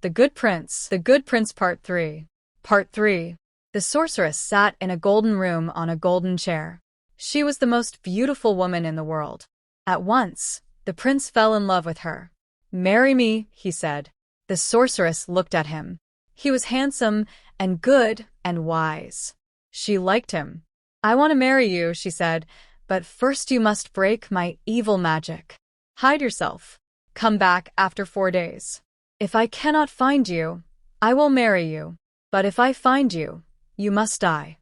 The Good Prince. The Good Prince Part 3. Part 3. The sorceress sat in a golden room on a golden chair. She was the most beautiful woman in the world. At once, the prince fell in love with her. "Marry me," he said. The sorceress looked at him. He was handsome and good and wise. She liked him. "I want to marry you," she said, "but first you must break my evil magic. Hide yourself. Come back after 4 days. If I cannot find you, I will marry you. But if I find you, you must die."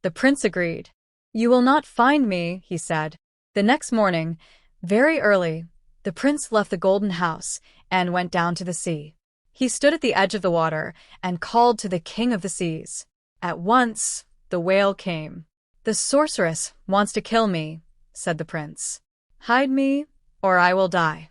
The prince agreed. "You will not find me," he said. The next morning, very early, the prince left the golden house and went down to the sea. He stood at the edge of the water and called to the king of the seas. At once, the whale came. "The sorceress wants to kill me," said the prince. "Hide me, or I will die."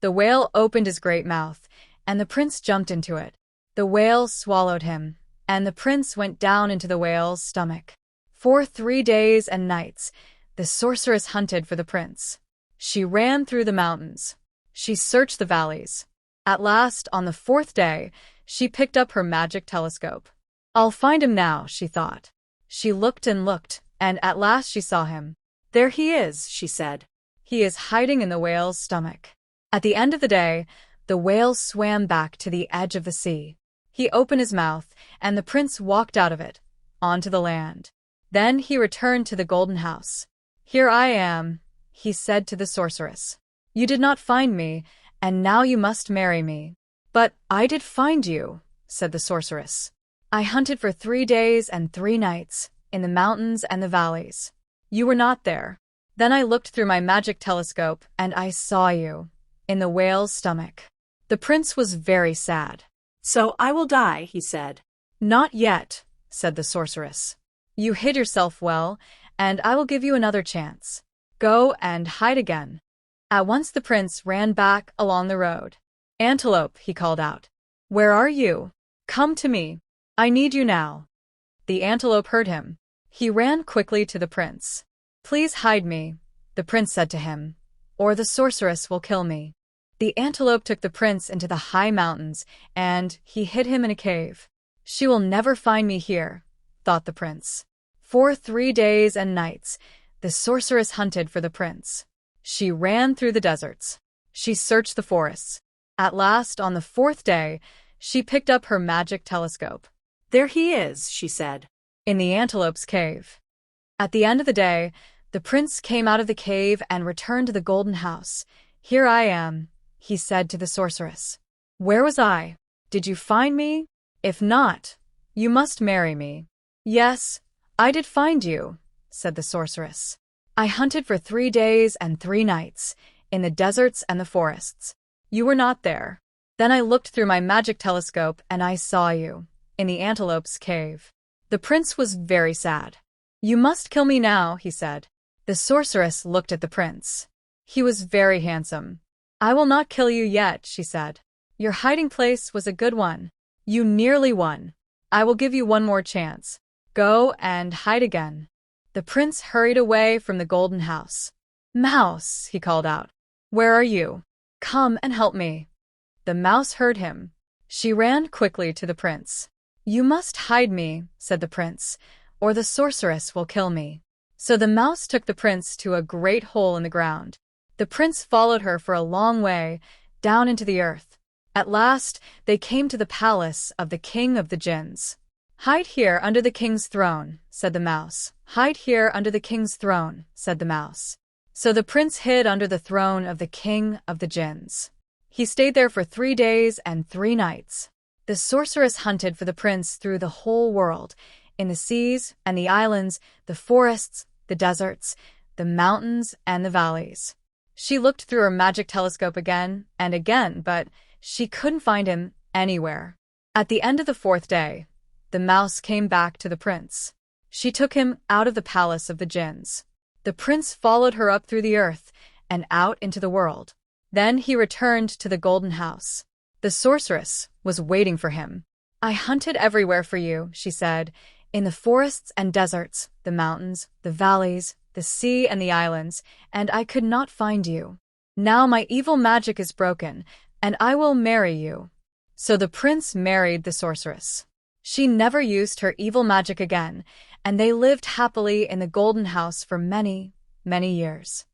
The whale opened his great mouth, and the prince jumped into it. The whale swallowed him, and the prince went down into the whale's stomach. For 3 days and nights, the sorceress hunted for the prince. She ran through the mountains. She searched the valleys. At last, on the 4th day, she picked up her magic telescope. "I'll find him now," she thought. She looked and looked, and at last she saw him. "There he is," she said. "He is hiding in the whale's stomach." At the end of the day, the whale swam back to the edge of the sea. He opened his mouth, and the prince walked out of it, onto the land. Then he returned to the golden house. "Here I am," he said to the sorceress. "You did not find me, and now you must marry me." "But I did find you," said the sorceress. "I hunted for 3 days and 3 nights, in the mountains and the valleys. You were not there. Then I looked through my magic telescope, and I saw you, in the whale's stomach." The prince was very sad. "So I will die," he said. "Not yet," said the sorceress. "You hid yourself well, and I will give you another chance. Go and hide again." At once the prince ran back along the road. "Antelope," he called out. "Where are you? Come to me. I need you now." The antelope heard him. He ran quickly to the prince. "Please hide me," the prince said to him, "or the sorceress will kill me." The antelope took the prince into the high mountains, and he hid him in a cave. "She will never find me here," thought the prince. For 3 days and nights, the sorceress hunted for the prince. She ran through the deserts. She searched the forests. At last, on the 4th day, she picked up her magic telescope. "There he is," she said, "in the antelope's cave." At the end of the day, the prince came out of the cave and returned to the golden house. "Here I am," he said to the sorceress. "Where was I? Did you find me? If not, you must marry me." "Yes, I did find you," said the sorceress. "I hunted for 3 days and 3 nights, in the deserts and the forests. You were not there. Then I looked through my magic telescope and I saw you, in the antelope's cave." The prince was very sad. "You must kill me now," he said. The sorceress looked at the prince. He was very handsome. "I will not kill you yet," she said. "Your hiding place was a good one. You nearly won. I will give you one more chance. Go and hide again." The prince hurried away from the golden house. "Mouse," he called out. "Where are you? Come and help me." The mouse heard him. She ran quickly to the prince. "You must hide me," said the prince, "or the sorceress will kill me." So the mouse took the prince to a great hole in the ground. The prince followed her for a long way, down into the earth. At last, they came to the palace of the king of the jinns. "Hide here under the king's throne," said the mouse. "Hide here under the king's throne," said the mouse. So the prince hid under the throne of the king of the jinns. He stayed there for 3 days and 3 nights. The sorceress hunted for the prince through the whole world, in the seas and the islands, the forests, the deserts, the mountains, and the valleys. She looked through her magic telescope again and again, but she couldn't find him anywhere. At the end of the 4th day, the mouse came back to the prince. She took him out of the palace of the jinns. The prince followed her up through the earth and out into the world. Then he returned to the golden house. The sorceress was waiting for him. "I hunted everywhere for you," she said, "in the forests and deserts, the mountains, the valleys, the sea and the islands, and I could not find you. Now my evil magic is broken, and I will marry you." So the prince married the sorceress. She never used her evil magic again, and they lived happily in the golden house for many, many years.